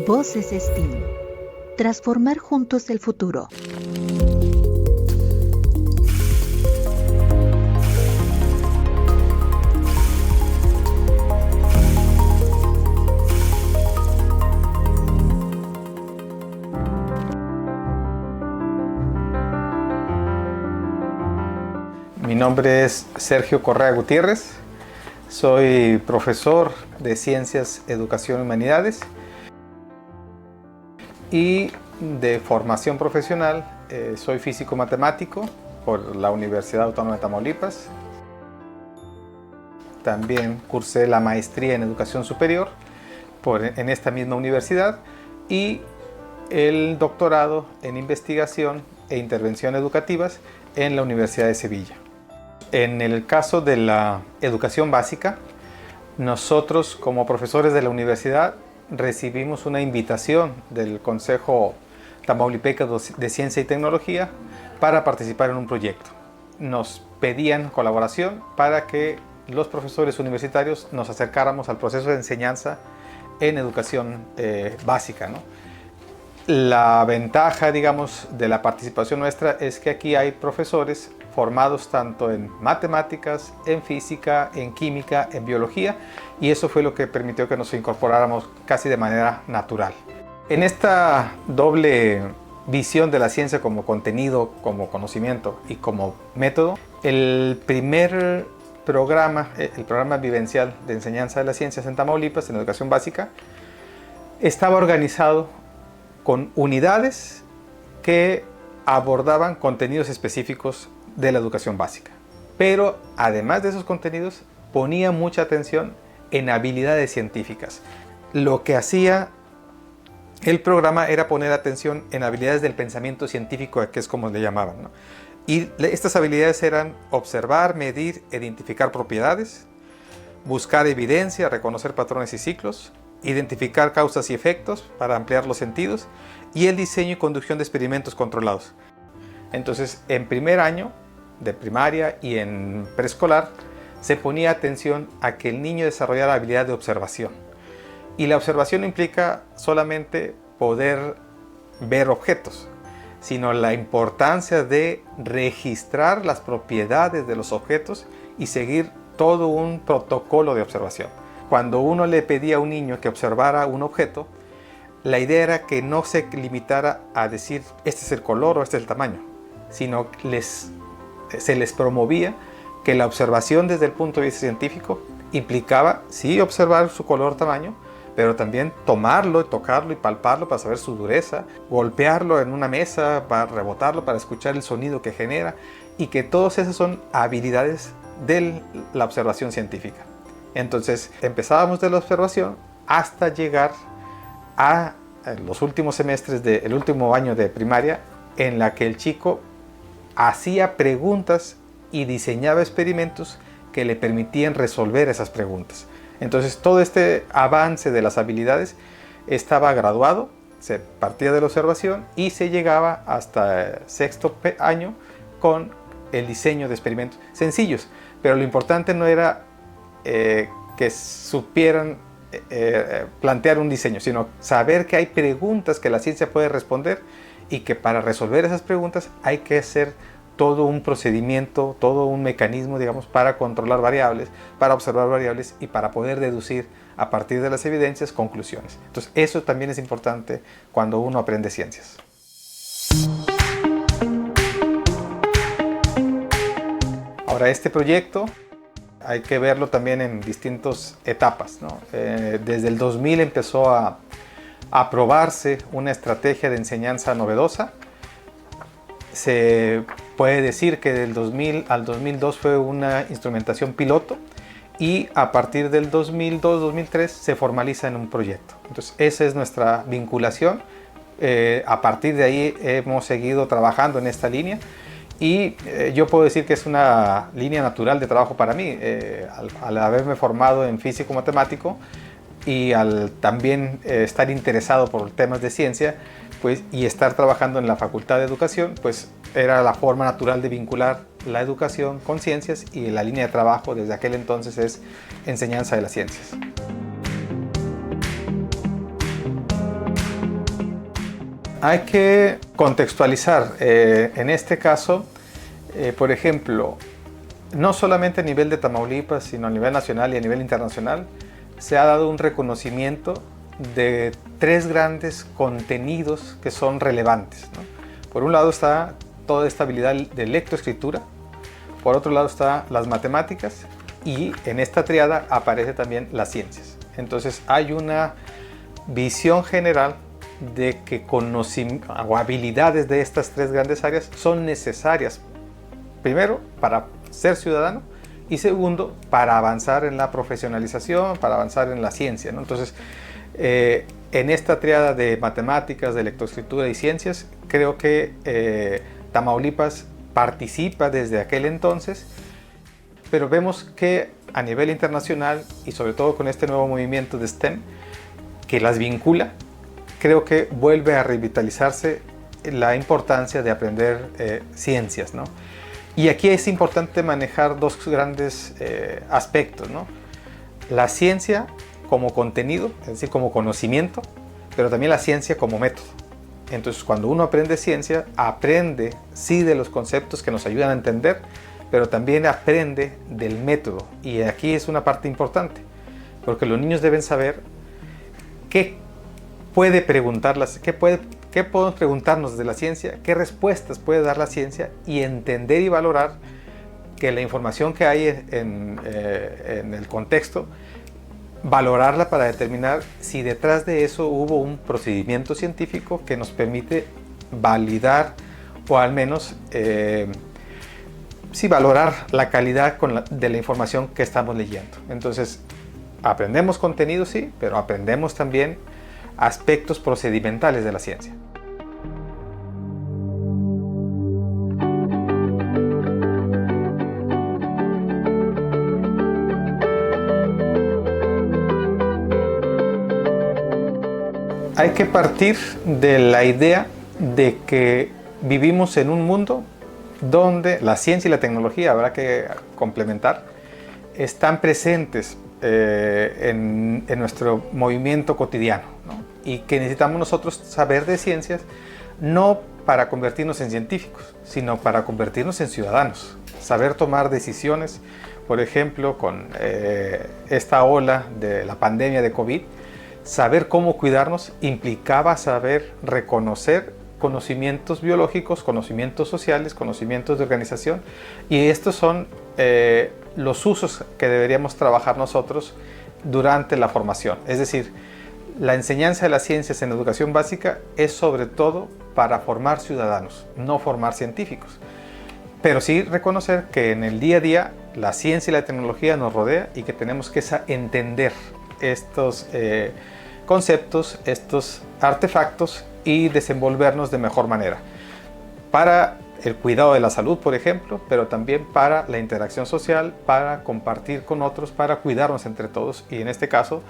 Voces STEAM. Transformar juntos el futuro. Mi nombre es Sergio Correa Gutiérrez, soy profesor de Ciencias, Educación y Humanidades y de formación profesional soy físico matemático por la Universidad Autónoma de Tamaulipas. También cursé la maestría en Educación Superior en esta misma universidad y el doctorado en Investigación e Intervención Educativas en la Universidad de Sevilla. En el caso de la educación básica, nosotros como profesores de la universidad recibimos una invitación del Consejo Tamaulipeco de Ciencia y Tecnología para participar en un proyecto. Nos pedían colaboración para que los profesores universitarios nos acercáramos al proceso de enseñanza en educación básica, ¿no? La ventaja, digamos, de la participación nuestra es que aquí hay profesores formados tanto en matemáticas, en física, en química, en biología, y eso fue lo que permitió que nos incorporáramos casi de manera natural. En esta doble visión de la ciencia como contenido, como conocimiento y como método, el primer programa, el programa vivencial de enseñanza de las ciencias en Tamaulipas, en educación básica, estaba organizado con unidades que abordaban contenidos específicos de la educación básica. Pero además de esos contenidos, ponía mucha atención en habilidades científicas. Lo que hacía el programa era poner atención en habilidades del pensamiento científico, que es como le llamaban, ¿no? Y estas habilidades eran observar, medir, identificar propiedades, buscar evidencia, reconocer patrones y ciclos, identificar causas y efectos para ampliar los sentidos y el diseño y conducción de experimentos controlados. Entonces, en primer año de primaria y en preescolar se ponía atención a que el niño desarrollara habilidad de observación. Y la observación no implica solamente poder ver objetos, sino la importancia de registrar las propiedades de los objetos y seguir todo un protocolo de observación. Cuando uno le pedía a un niño que observara un objeto, la idea era que no se limitara a decir este es el color o este es el tamaño, sino se les promovía que la observación desde el punto de vista científico implicaba sí observar su color o tamaño, pero también tomarlo, tocarlo y palparlo para saber su dureza, golpearlo en una mesa para rebotarlo, para escuchar el sonido que genera, y que todas esas son habilidades de la observación científica. Entonces empezábamos de la observación hasta llegar a los últimos semestres del último año de primaria, en la que el chico hacía preguntas y diseñaba experimentos que le permitían resolver esas preguntas. Entonces todo este avance de las habilidades estaba graduado, se partía de la observación y se llegaba hasta sexto año con el diseño de experimentos sencillos. Pero lo importante no era que supieran plantear un diseño, sino saber que hay preguntas que la ciencia puede responder y que para resolver esas preguntas hay que hacer todo un procedimiento, todo un mecanismo, digamos, para controlar variables, para observar variables y para poder deducir a partir de las evidencias conclusiones. Entonces eso también es importante cuando uno aprende ciencias. Ahora, este proyecto hay que verlo también en distintas etapas, ¿no? Desde el 2000 empezó a probarse una estrategia de enseñanza novedosa. Se puede decir que del 2000 al 2002 fue una instrumentación piloto y a partir del 2002-2003 se formaliza en un proyecto. Entonces esa es nuestra vinculación. A partir de ahí hemos seguido trabajando en esta línea. Y yo puedo decir que es una línea natural de trabajo para mí, al haberme formado en físico matemático y al también estar interesado por temas de ciencia, pues, y estar trabajando en la Facultad de Educación, pues era la forma natural de vincular la educación con ciencias, y la línea de trabajo desde aquel entonces es enseñanza de las ciencias. Hay que contextualizar. En este caso, por ejemplo, no solamente a nivel de Tamaulipas, sino a nivel nacional y a nivel internacional, se ha dado un reconocimiento de 3 grandes contenidos que son relevantes, ¿no? Por un lado está toda esta habilidad de lectoescritura, por otro lado está las matemáticas y en esta triada aparece también las ciencias. Entonces hay una visión general de que conocimiento o habilidades de estas 3 grandes áreas son necesarias, primero para ser ciudadano y segundo para avanzar en la profesionalización, para avanzar en la ciencia, ¿no? Entonces en esta triada de matemáticas, de lectoescritura y ciencias, creo que Tamaulipas participa desde aquel entonces, pero vemos que a nivel internacional y sobre todo con este nuevo movimiento de STEM que las vincula, creo que vuelve a revitalizarse la importancia de aprender ciencias, ¿no? Y aquí es importante manejar 2 grandes aspectos, ¿no? La ciencia como contenido, es decir, como conocimiento, pero también la ciencia como método. Entonces, cuando uno aprende ciencia, aprende sí de los conceptos que nos ayudan a entender, pero también aprende del método. Y aquí es una parte importante, porque los niños deben saber qué podemos preguntarnos de la ciencia, qué respuestas puede dar la ciencia y entender y valorar que la información que hay en el contexto, valorarla para determinar si detrás de eso hubo un procedimiento científico que nos permite validar o al menos valorar la calidad de la información que estamos leyendo. Entonces, aprendemos contenido, sí, pero aprendemos también aspectos procedimentales de la ciencia. Hay que partir de la idea de que vivimos en un mundo donde la ciencia y la tecnología, habrá que complementar, están presentes en nuestro movimiento cotidiano, ¿no? Y que necesitamos nosotros saber de ciencias no para convertirnos en científicos, sino para convertirnos en ciudadanos, saber tomar decisiones. Por ejemplo, con esta ola de la pandemia de COVID, saber cómo cuidarnos implicaba saber reconocer conocimientos biológicos, conocimientos sociales, conocimientos de organización, y estos son los usos que deberíamos trabajar nosotros durante la formación. Es decir, la enseñanza de las ciencias en educación básica es sobre todo para formar ciudadanos, no formar científicos. Pero sí reconocer que en el día a día la ciencia y la tecnología nos rodea y que tenemos que entender estos conceptos, estos artefactos y desenvolvernos de mejor manera para el cuidado de la salud, por ejemplo, pero también para la interacción social, para compartir con otros, para cuidarnos entre todos. Y en este caso,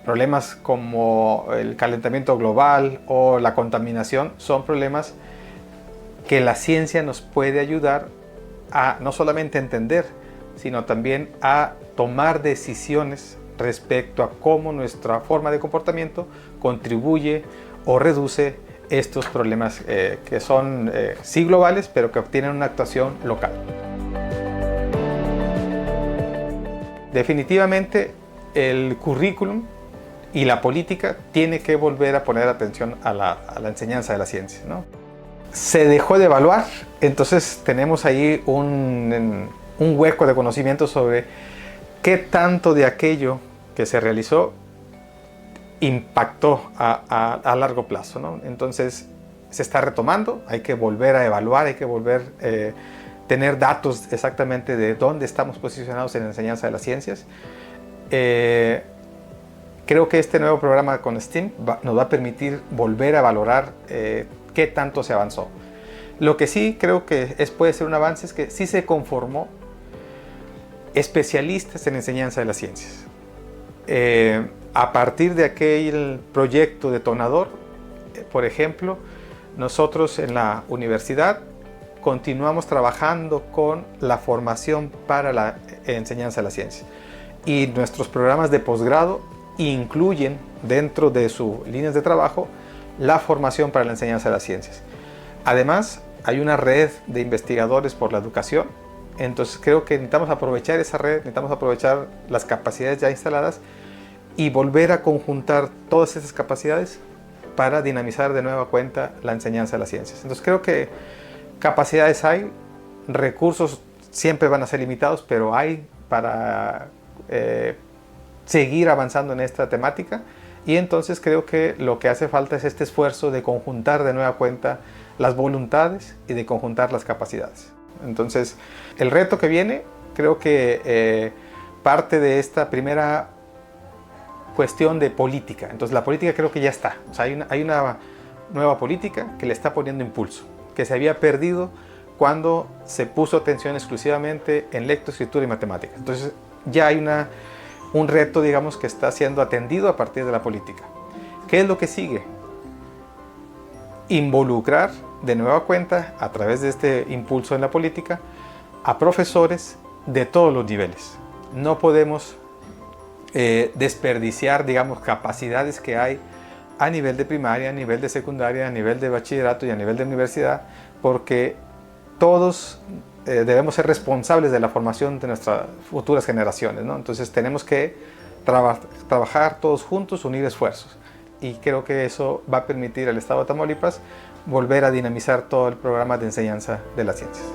problemas como el calentamiento global o la contaminación son problemas que la ciencia nos puede ayudar a no solamente entender, sino también a tomar decisiones respecto a cómo nuestra forma de comportamiento contribuye o reduce estos problemas que son sí globales, pero que obtienen una actuación local. Definitivamente el currículum y la política tiene que volver a poner atención a la enseñanza de la ciencia, ¿no? Se dejó de evaluar, entonces tenemos ahí un hueco de conocimiento sobre qué tanto de aquello que se realizó impactó a largo plazo, ¿no? Entonces se está retomando, hay que volver a evaluar, hay que volver a tener datos exactamente de dónde estamos posicionados en la enseñanza de las ciencias. Creo que este nuevo programa con STEAM nos va a permitir volver a valorar qué tanto se avanzó. Lo que sí creo que puede ser un avance es que sí se conformó especialistas en enseñanza de las ciencias. A partir de aquel proyecto detonador, por ejemplo, nosotros en la universidad continuamos trabajando con la formación para la enseñanza de la ciencia. Y nuestros programas de posgrado incluyen dentro de sus líneas de trabajo la formación para la enseñanza de las ciencias. Además, hay una red de investigadores por la educación, entonces creo que necesitamos aprovechar esa red, necesitamos aprovechar las capacidades ya instaladas y volver a conjuntar todas esas capacidades para dinamizar de nueva cuenta la enseñanza de las ciencias. Entonces creo que capacidades hay, recursos siempre van a ser limitados, pero hay para seguir avanzando en esta temática, y entonces creo que lo que hace falta es este esfuerzo de conjuntar de nueva cuenta las voluntades y de conjuntar las capacidades. Entonces el reto que viene creo que parte de esta primera cuestión de política. Entonces la política creo que ya está, o sea, hay una nueva política que le está poniendo impulso, que se había perdido cuando se puso atención exclusivamente en lectoescritura y matemáticas. Entonces ya hay un reto, digamos, que está siendo atendido a partir de la política. ¿Qué es lo que sigue? Involucrar de nueva cuenta, a través de este impulso en la política, a profesores de todos los niveles. No podemos desperdiciar, digamos, capacidades que hay a nivel de primaria, a nivel de secundaria, a nivel de bachillerato y a nivel de universidad, porque todos debemos ser responsables de la formación de nuestras futuras generaciones, ¿no? Entonces tenemos que trabajar todos juntos, unir esfuerzos, y creo que eso va a permitir al Estado de Tamaulipas volver a dinamizar todo el programa de enseñanza de las ciencias.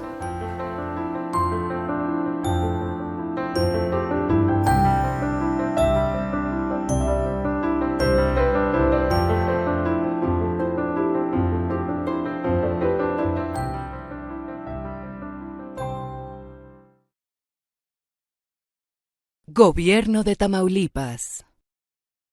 Gobierno de Tamaulipas.